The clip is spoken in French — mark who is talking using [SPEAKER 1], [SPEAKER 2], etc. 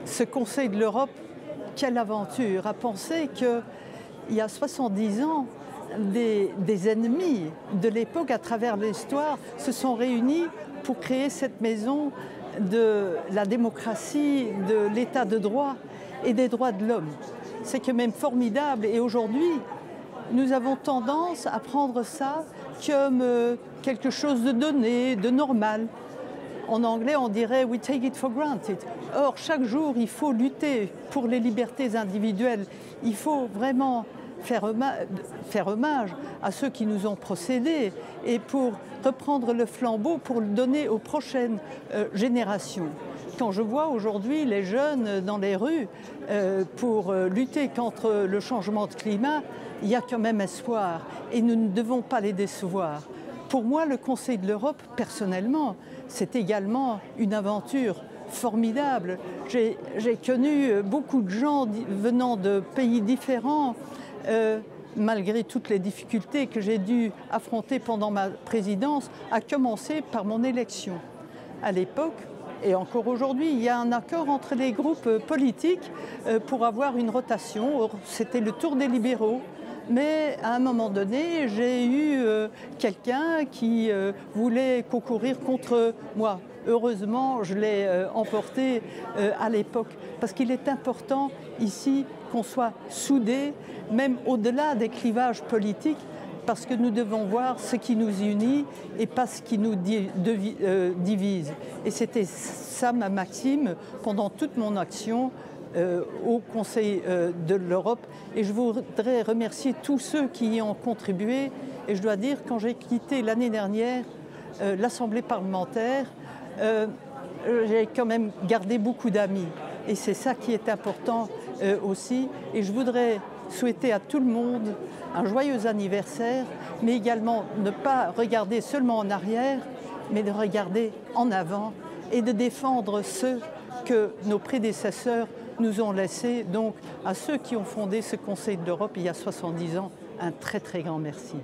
[SPEAKER 1] Ce Conseil de l'Europe, quelle aventure! À penser qu'il y a 70 ans, des ennemis de l'époque à travers l'histoire se sont réunis pour créer cette maison de la démocratie, de l'état de droit et des droits de l'homme. C'est quand même formidable et aujourd'hui, nous avons tendance à prendre ça comme quelque chose de donné, de normal. En anglais, on dirait « we take it for granted ». Or, chaque jour, il faut lutter pour les libertés individuelles. Il faut vraiment faire hommage à ceux qui nous ont précédés et pour reprendre le flambeau pour le donner aux prochaines générations. Quand je vois aujourd'hui les jeunes dans les rues pour lutter contre le changement de climat, il y a quand même espoir et nous ne devons pas les décevoir. Pour moi, le Conseil de l'Europe, personnellement, c'est également une aventure formidable. J'ai connu beaucoup de gens venant de pays différents, malgré toutes les difficultés que j'ai dû affronter pendant ma présidence, à commencer par mon élection. À l'époque, et encore aujourd'hui, il y a un accord entre les groupes politiques pour avoir une rotation. C'était le tour des libéraux. Mais à un moment donné, j'ai eu quelqu'un qui voulait concourir contre moi. Heureusement, je l'ai emporté à l'époque, parce qu'il est important ici qu'on soit soudés, même au-delà des clivages politiques, parce que nous devons voir ce qui nous unit et pas ce qui nous divise. Et c'était ça ma maxime pendant toute mon action au Conseil de l'Europe. Et je voudrais remercier tous ceux qui y ont contribué. Et je dois dire, quand j'ai quitté l'année dernière l'Assemblée parlementaire, j'ai quand même gardé beaucoup d'amis. Et c'est ça qui est important aussi. Et je voudrais souhaiter à tout le monde un joyeux anniversaire, mais également ne pas regarder seulement en arrière, mais de regarder en avant et de défendre ceux que nos prédécesseurs nous ont laissés. Donc, à ceux qui ont fondé ce Conseil de l'Europe il y a 70 ans, un très très grand merci.